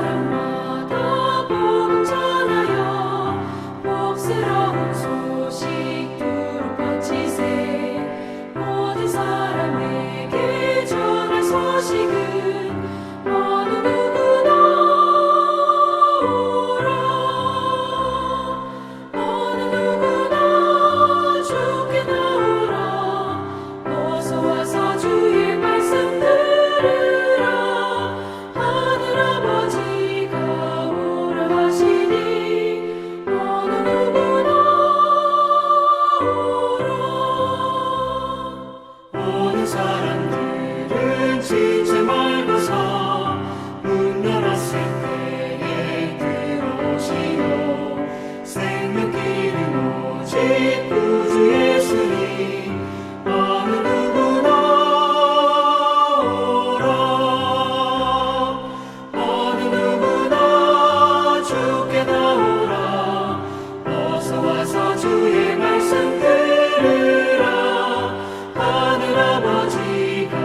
사람마다 복음 전하여 복스러운 소식 두루 뻗치세. 모든 사람에게 전할 소식은 어느 누구나 오라. 어느 누구나 주께 나오라. 어서 와서 주의 말씀 들으라. 하늘 아버지가 오라 하시니 어느 누구나 오라. 어느 사람들은 지체 말고서 문 열었을 때에 들어오시고 생명길은 오직 구주 예수니 어느 누구나 오라. 어느 누구나 주께 나오라. 어서 와서 주의 말씀 들으라. 하늘 아버지가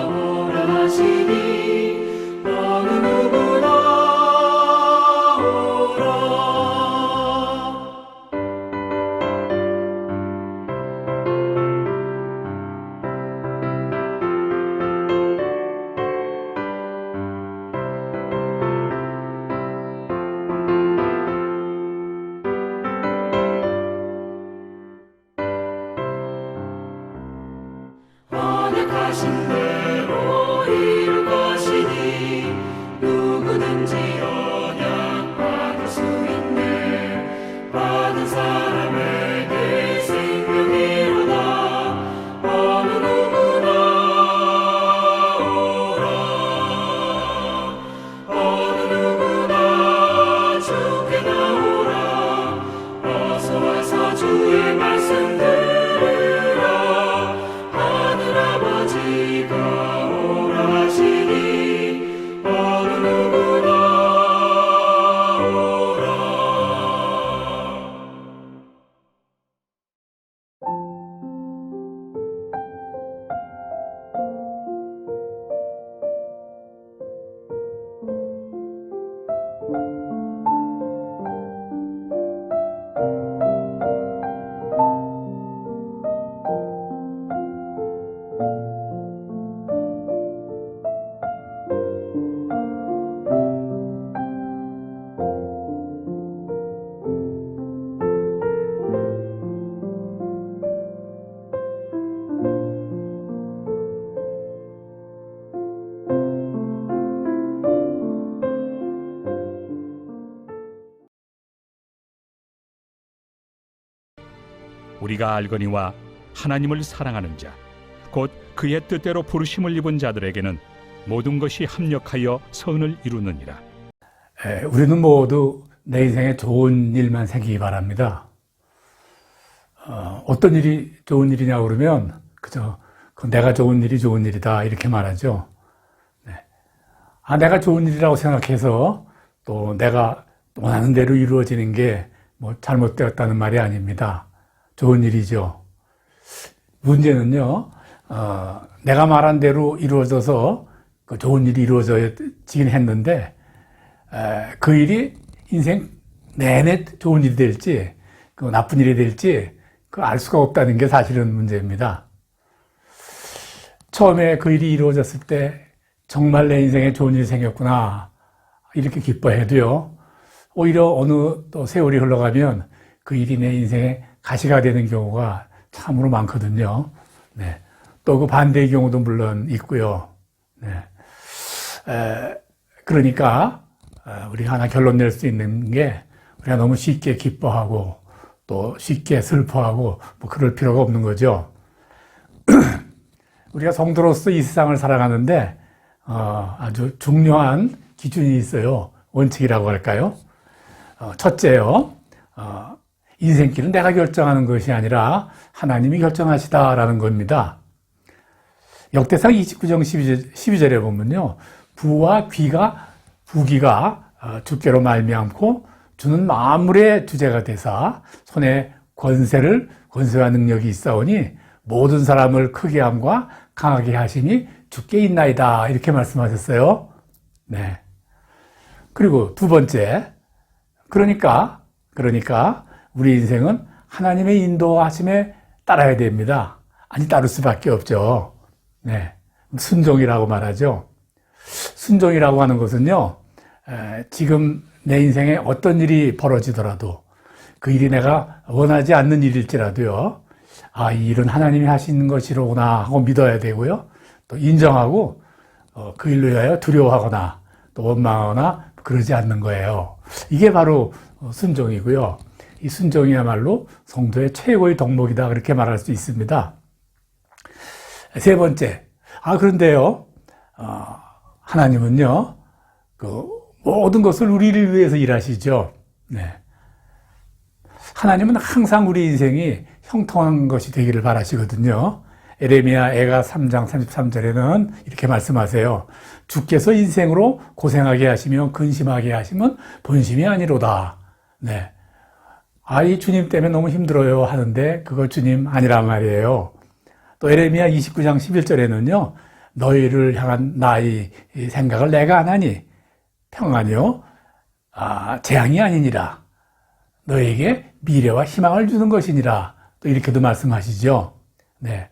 오라 하시니 어느 누구나 오라. 언약하신 대로 이룰 것이니 누구든지 언약 받을 수 있네. 받은 사람에게 생명이로다. 어느 누구나 오라. 어느 누구나 주께 나오라. 어서 와서 주의 말씀 들으라. 하늘 아버지가 오라 하시니 어느 누구나 오라. 우리가 알거니와 하나님을 사랑하는 자, 곧 그의 뜻대로 부르심을 입은 자들에게는 모든 것이 합력하여 선을 이루느니라. 우리는 모두 내 인생에 좋은 일만 생기기 바랍니다. 어떤 일이 좋은 일이냐 그러면 그저 내가 좋은 일이 좋은 일이다 이렇게 말하죠. 내가 좋은 일이라고 생각해서 또 내가 원하는 대로 이루어지는 게 뭐 잘못되었다는 말이 아닙니다. 좋은 일이죠. 문제는요, 내가 말한 대로 이루어져서 그 좋은 일이 이루어지긴 했는데, 그 일이 인생 내내 좋은 일이 될지, 그 나쁜 일이 될지, 그 알 수가 없다는 게 사실은 문제입니다. 처음에 그 일이 이루어졌을 때, 정말 내 인생에 좋은 일이 생겼구나, 이렇게 기뻐해도요, 오히려 어느 또 세월이 흘러가면 그 일이 내 인생에 가시가 되는 경우가 참으로 많거든요. 네. 또 그 반대의 경우도 물론 있고요. 네. 그러니까 우리가 하나 결론 낼 수 있는 게 우리가 너무 쉽게 기뻐하고 또 쉽게 슬퍼하고 뭐 그럴 필요가 없는 거죠. 우리가 성도로서 이 세상을 살아가는데 아주 중요한 기준이 있어요. 원칙이라고 할까요? 첫째요. 인생길은 내가 결정하는 것이 아니라 하나님이 결정하시다라는 겁니다. 역대상 29장 12절에 보면요. 부기가 주께로 말미암고 주는 만물의 주제가 되사 손에 권세와 능력이 있사오니 모든 사람을 크게 함과 강하게 하시니 주께 있나이다. 이렇게 말씀하셨어요. 네. 그리고 두 번째, 그러니까 우리 인생은 하나님의 인도하심에 따라야 됩니다. 아니, 따를 수밖에 없죠. 네. 순종이라고 말하죠. 순종이라고 하는 것은요, 지금 내 인생에 어떤 일이 벌어지더라도 그 일이 내가 원하지 않는 일일지라도요, 아, 이 일은 하나님이 하시는 것이로구나 하고 믿어야 되고요. 또 인정하고 그 일로 인하여 두려워하거나 또 원망하거나 그러지 않는 거예요. 이게 바로 순종이고요. 이 순종이야말로 성도의 최고의 덕목이다, 그렇게 말할 수 있습니다. 세 번째, 그런데요, 하나님은요, 그 모든 것을 우리를 위해서 일하시죠. 네. 하나님은 항상 우리 인생이 형통한 것이 되기를 바라시거든요. 에레미야 애가 3장 33절에는 이렇게 말씀하세요. 주께서 인생으로 고생하게 하시며 근심하게 하시면 본심이 아니로다. 네. 이 주님 때문에 너무 힘들어요 하는데 그거 주님 아니란 말이에요. 또 에레미야 29장 11절에는요. 너희를 향한 나의 생각을 내가 안 하니 평안이요 재앙이 아니니라. 너에게 미래와 희망을 주는 것이니라. 또 이렇게도 말씀하시죠. 네.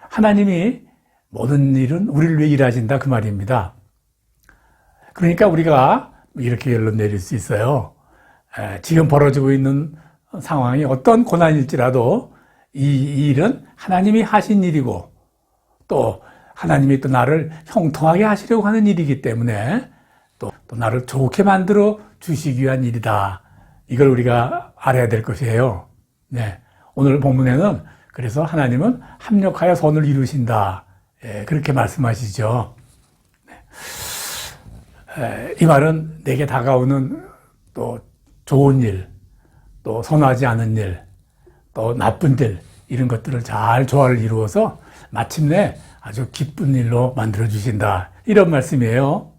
하나님이 모든 일은 우리를 위해 일하신다, 그 말입니다. 그러니까 우리가 이렇게 결론 내릴 수 있어요. 지금 벌어지고 있는 상황이 어떤 고난일지라도 이 일은 하나님이 하신 일이고 또 하나님이 또 나를 형통하게 하시려고 하는 일이기 때문에 또 나를 좋게 만들어 주시기 위한 일이다. 이걸 우리가 알아야 될 것이에요. 네. 오늘 본문에는 그래서 하나님은 합력하여 선을 이루신다. 그렇게 말씀하시죠. 이 말은 내게 다가오는 또 좋은 일, 또 선하지 않은 일, 또 나쁜 일, 이런 것들을 잘 조화를 이루어서 마침내 아주 기쁜 일로 만들어주신다. 이런 말씀이에요.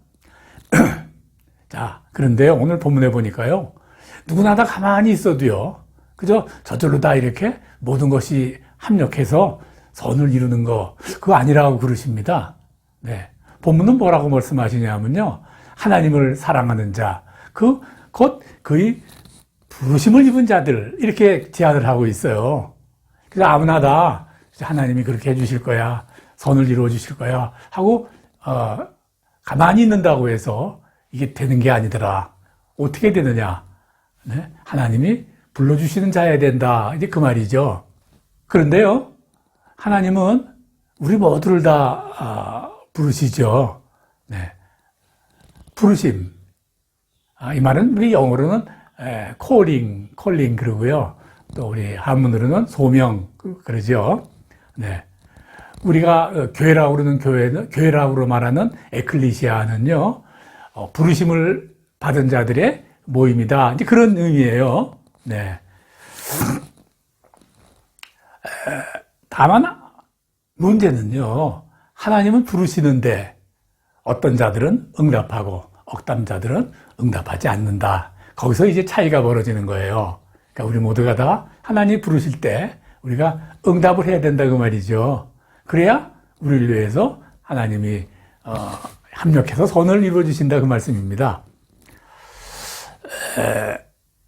자, 그런데 오늘 본문에 보니까요. 누구나 다 가만히 있어도요. 그저 저절로 다 이렇게 모든 것이 합력해서 선을 이루는 거, 그거 아니라고 그러십니다. 네. 본문은 뭐라고 말씀하시냐면요. 하나님을 사랑하는 자, 곧 그의 부르심을 입은 자들, 이렇게 제안을 하고 있어요. 그래서 아무나 다 하나님이 그렇게 해주실 거야, 선을 이루어 주실 거야 하고 가만히 있는다고 해서 이게 되는 게 아니더라. 어떻게 되느냐? 네? 하나님이 불러주시는 자여야 된다. 이제 그 말이죠. 그런데요, 하나님은 우리 모두를 다 부르시죠. 네. 부르심. 이 말은 우리 영어로는 콜링 그러고요. 또 우리 한문으로는 소명 그러죠. 네. 우리가 교회라고 그러는 교회라고 말하는 에클리시아는요, 부르심을 받은 자들의 모임이다. 이제 그런 의미예요. 네. 다만 문제는요, 하나님은 부르시는데 어떤 자들은 응답하고 억담자들은 응답하지 않는다. 거기서 이제 차이가 벌어지는 거예요. 그러니까 우리 모두가 다 하나님 부르실 때 우리가 응답을 해야 된다, 그 말이죠. 그래야 우리를 위해서 하나님이 합력해서 선을 이루어 주신다, 그 말씀입니다.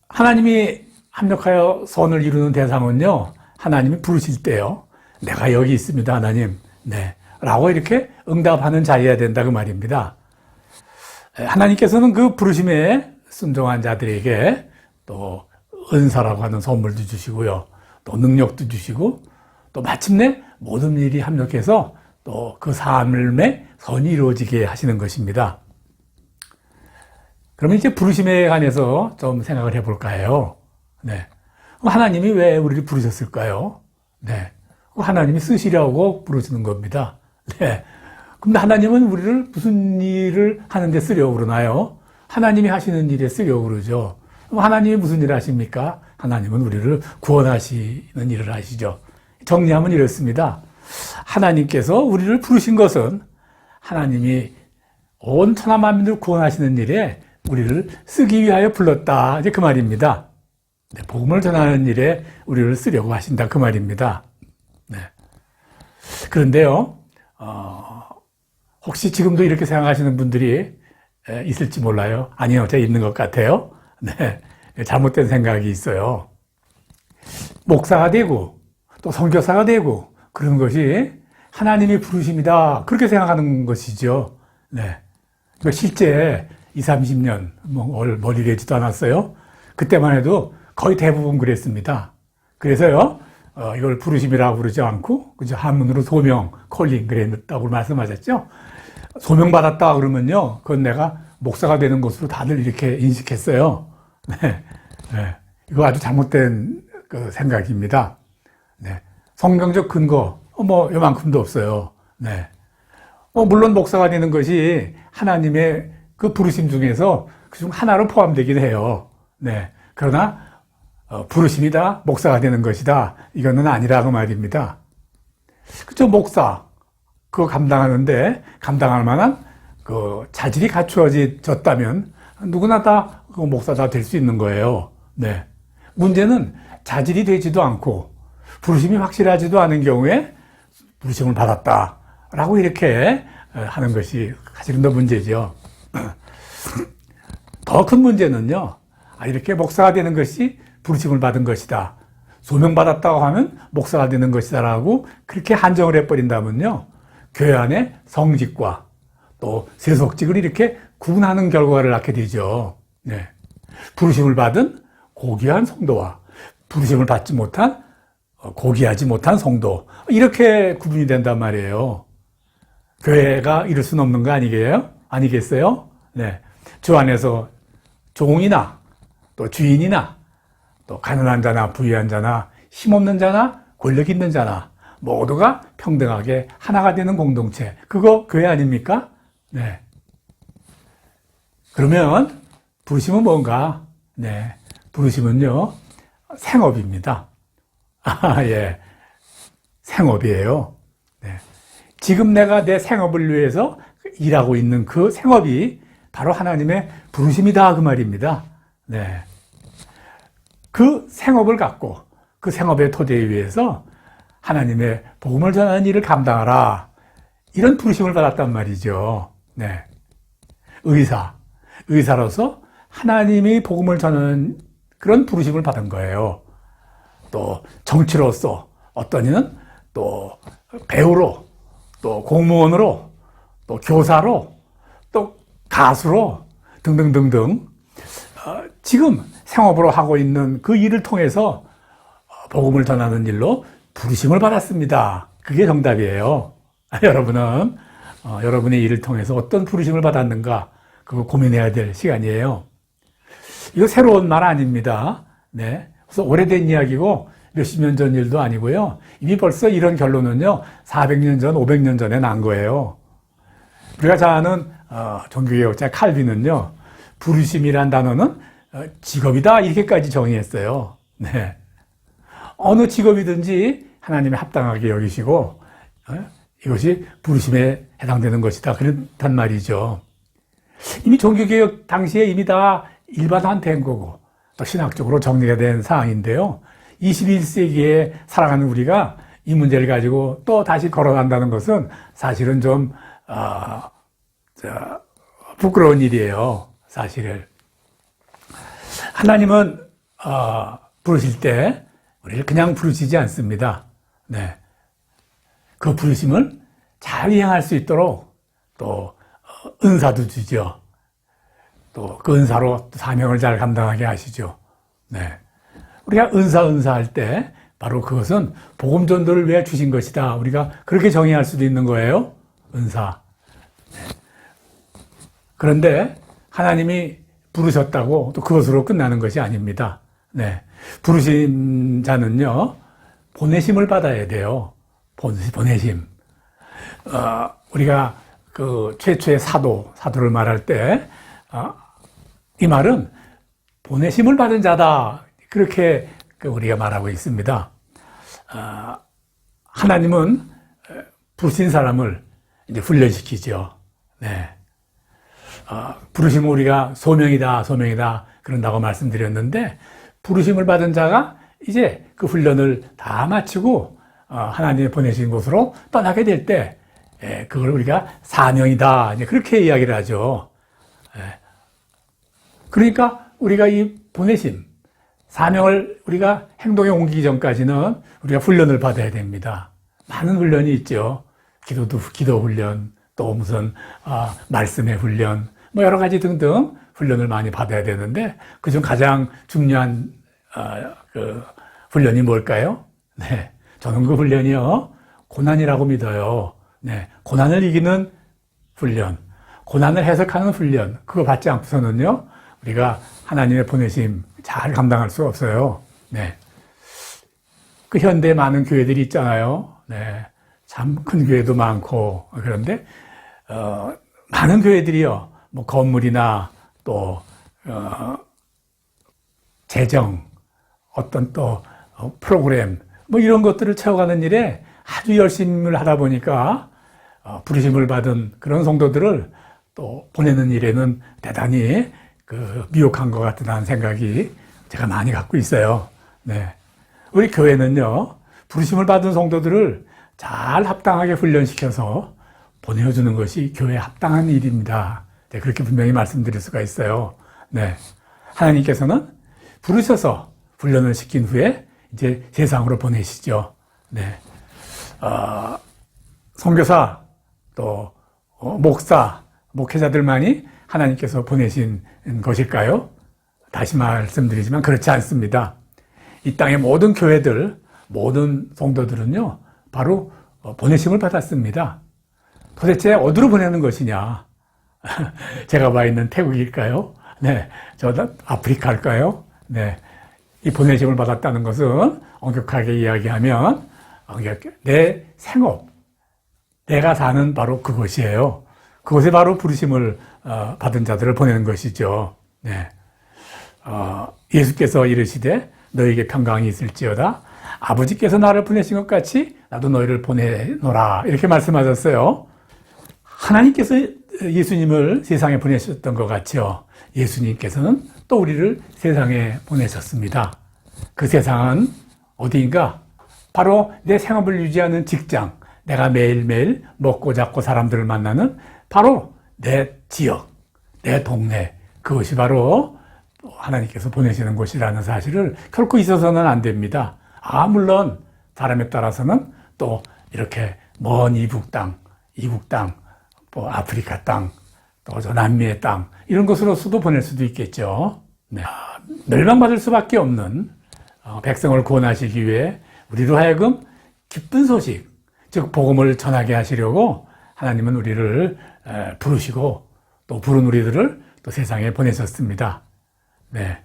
하나님이 합력하여 선을 이루는 대상은요, 하나님이 부르실 때요, 내가 여기 있습니다, 하나님. 네. 라고 이렇게 응답하는 자여야 된다, 그 말입니다. 하나님께서는 그 부르심에 순종한 자들에게 또 은사라고 하는 선물도 주시고요, 또 능력도 주시고, 또 마침내 모든 일이 합력해서 또 그 삶의 선이 이루어지게 하시는 것입니다. 그러면 이제 부르심에 관해서 좀 생각을 해볼까 해요. 네. 하나님이 왜 우리를 부르셨을까요? 네. 하나님이 쓰시려고 부르시는 겁니다. 네. 근데 하나님은 우리를 무슨 일을 하는데 쓰려고 그러나요? 하나님이 하시는 일에 쓰려고 그러죠. 그럼 하나님이 무슨 일을 하십니까? 하나님은 우리를 구원하시는 일을 하시죠. 정리하면 이렇습니다. 하나님께서 우리를 부르신 것은 하나님이 온 천하 만민을 구원하시는 일에 우리를 쓰기 위하여 불렀다. 이제 그 말입니다. 네, 복음을 전하는 일에 우리를 쓰려고 하신다, 그 말입니다. 네. 그런데요, 혹시 지금도 이렇게 생각하시는 분들이 있을지 몰라요. 아니요, 제가 있는 것 같아요. 네, 잘못된 생각이 있어요. 목사가 되고 또 선교사가 되고 그런 것이 하나님의 부르심이다, 그렇게 생각하는 것이죠. 네, 실제 20, 30년 멀리 되지도 않았어요. 그때만 해도 거의 대부분 그랬습니다. 그래서요, 이걸 부르심이라고 부르지 않고 그저 한문으로 소명, 콜링 그랬다고 말씀하셨죠. 소명 받았다 그러면요, 그건 내가 목사가 되는 것으로 다들 이렇게 인식했어요. 네, 네. 이거 아주 잘못된 그 생각입니다. 네, 성경적 근거 요만큼도 없어요. 네, 물론 목사가 되는 것이 하나님의 그 부르심 중에서 그중 하나로 포함되긴 해요. 네, 그러나 부르심이다, 목사가 되는 것이다, 이거는 아니라고 말입니다. 그죠? 목사 그거 감당할 만한 그 자질이 갖추어졌다면 누구나 다 그 목사가 될 수 있는 거예요. 네. 문제는 자질이 되지도 않고 부르심이 확실하지도 않은 경우에 부르심을 받았다라고 이렇게 하는 것이 사실은 더 문제죠. 더 큰 문제는요, 이렇게 목사가 되는 것이 부르심을 받은 것이다, 소명받았다고 하면 목사가 되는 것이다라고 그렇게 한정을 해버린다면요, 교회 안에 성직과 또 세속직을 이렇게 구분하는 결과를 낳게 되죠. 네. 부르심을 받은 고귀한 성도와 부르심을 받지 못한 고귀하지 못한 성도, 이렇게 구분이 된단 말이에요. 교회가 이럴 수는 없는 거 아니겠어요? 네. 주 안에서 종이나 또 주인이나 또 가난한 자나 부유한 자나 힘없는 자나 권력 있는 자나 모두가 평등하게 하나가 되는 공동체, 그거 교회 아닙니까? 네. 그러면 부르심은 뭔가? 네. 부르심은요, 생업입니다. 예. 생업이에요. 네. 지금 내가 내 생업을 위해서 일하고 있는 그 생업이 바로 하나님의 부르심이다, 그 말입니다. 네. 그 생업을 갖고 그 생업의 토대에 위해서 하나님의 복음을 전하는 일을 감당하라, 이런 부르심을 받았단 말이죠. 네. 의사로서 하나님이 복음을 전하는 그런 부르심을 받은 거예요. 또 정치로서, 어떤 이는 또 배우로, 또 공무원으로, 또 교사로, 또 가수로 등등등등 지금 생업으로 하고 있는 그 일을 통해서 복음을 전하는 일로 부르심을 받았습니다. 그게 정답이에요. 여러분은 여러분의 일을 통해서 어떤 부르심을 받았는가, 그거 고민해야 될 시간이에요. 이거 새로운 말 아닙니다. 네. 그래서 오래된 이야기고 몇십 년 전 일도 아니고요. 이미 벌써 이런 결론은요, 400년 전, 500년 전에 난 거예요. 우리가 잘 아는 종교개혁자 칼빈은요, 부르심이란 단어는 직업이다, 이렇게까지 정의했어요. 네. 어느 직업이든지 하나님이 합당하게 여기시고 이것이 부르심에 해당되는 것이다, 그렇단 말이죠. 이미 종교개혁 당시에 이미 다 일반화된 거고 또 신학적으로 정리가 된 사항인데요, 21세기에 살아가는 우리가 이 문제를 가지고 또 다시 걸어간다는 것은 사실은 좀 부끄러운 일이에요. 사실을 하나님은 부르실 때 우리를 그냥 부르시지 않습니다. 네. 그 부르심을 잘 이행할 수 있도록 또 은사도 주죠. 또 그 은사로 사명을 잘 감당하게 하시죠. 네. 우리가 은사할 때 바로 그것은 복음 전도를 위해 주신 것이다, 우리가 그렇게 정의할 수도 있는 거예요. 은사. 네. 그런데 하나님이 부르셨다고 또 그것으로 끝나는 것이 아닙니다. 네. 부르신 자는요, 보내심을 받아야 돼요. 보내심. 우리가 그 최초의 사도를 말할 때, 이 말은 보내심을 받은 자다, 그렇게 우리가 말하고 있습니다. 하나님은 부르신 사람을 이제 훈련시키죠. 네. 부르심은 우리가 소명이다 그런다고 말씀드렸는데, 부르심을 받은 자가 이제 그 훈련을 다 마치고 하나님이 보내신 곳으로 떠나게 될 때, 그걸 우리가 사명이다, 이제 그렇게 이야기를 하죠. 그러니까 우리가 이 보내심, 사명을 우리가 행동에 옮기기 전까지는 우리가 훈련을 받아야 됩니다. 많은 훈련이 있죠. 기도 훈련, 또 무슨 말씀의 훈련, 뭐 여러 가지 등등 훈련을 많이 받아야 되는데 그중 가장 중요한 그 훈련이 뭘까요? 네, 저는 그 훈련이요 고난이라고 믿어요. 네, 고난을 이기는 훈련, 고난을 해석하는 훈련, 그거 받지 않고서는요 우리가 하나님의 보내심 잘 감당할 수 없어요. 네, 그 현대에 많은 교회들이 있잖아요. 네, 참 큰 교회도 많고 그런데 많은 교회들이요, 뭐 건물이나 또 재정, 어떤 또 프로그램 뭐 이런 것들을 채워가는 일에 아주 열심을 하다 보니까 부르심을 받은 그런 성도들을 또 보내는 일에는 대단히 그 미혹한 것 같다는 생각이 제가 많이 갖고 있어요. 네, 우리 교회는요 부르심을 받은 성도들을 잘 합당하게 훈련시켜서 보내주는 것이 교회에 합당한 일입니다. 네, 그렇게 분명히 말씀드릴 수가 있어요. 네, 하나님께서는 부르셔서 훈련을 시킨 후에 이제 세상으로 보내시죠. 네, 선교사 또 목사, 목회자들만이 하나님께서 보내신 것일까요? 다시 말씀드리지만 그렇지 않습니다. 이 땅의 모든 교회들, 모든 성도들은요 바로 보내심을 받았습니다. 도대체 어디로 보내는 것이냐? 제가 와 있는 태국일까요? 네, 저 아프리카일까요? 네, 이 보내심을 받았다는 것은 엄격하게 이야기하면 내 생업, 내가 사는 바로 그것이에요. 그것에 바로 부르심을 받은 자들을 보내는 것이죠. 네, 예수께서 이르시되 너에게 평강이 있을지어다. 아버지께서 나를 보내신 것 같이 나도 너희를 보내노라. 이렇게 말씀하셨어요. 하나님께서 예수님을 세상에 보내셨던 것 같죠. 예수님께서는 또 우리를 세상에 보내셨습니다. 그 세상은 어디인가? 바로 내 생업을 유지하는 직장, 내가 매일매일 먹고 잡고 사람들을 만나는 바로 내 지역, 내 동네, 그것이 바로 하나님께서 보내시는 곳이라는 사실을 결코 있어서는 안 됩니다. 물론 사람에 따라서는 또 이렇게 먼 이북 땅, 뭐 아프리카 땅, 또 저 남미의 땅 이런 곳으로서도 보낼 수도 있겠죠. 네. 멸망받을 수밖에 없는 백성을 구원하시기 위해 우리로 하여금 기쁜 소식, 즉 복음을 전하게 하시려고 하나님은 우리를 부르시고 또 부른 우리들을 또 세상에 보내셨습니다. 네.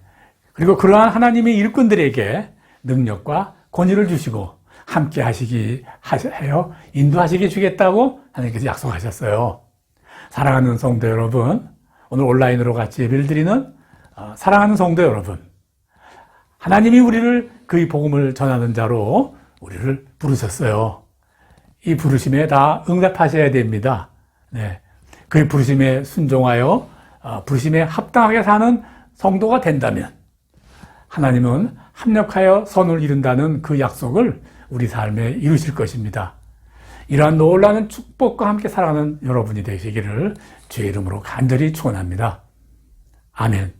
그리고 그러한 하나님의 일꾼들에게 능력과 권위를 주시고 함께 하여 인도하시게 주겠다고 하나님께서 약속하셨어요. 사랑하는 성도 여러분, 오늘 온라인으로 같이 예배를 드리는 사랑하는 성도 여러분, 하나님이 우리를 그의 복음을 전하는 자로 우리를 부르셨어요. 이 부르심에 다 응답하셔야 됩니다. 네. 그의 부르심에 순종하여 부르심에 합당하게 사는 성도가 된다면 하나님은 합력하여 선을 이룬다는 그 약속을 우리 삶에 이루실 것입니다. 이러한 놀라운 축복과 함께 살아가는 여러분이 되시기를 주의 이름으로 간절히 축원합니다. 아멘.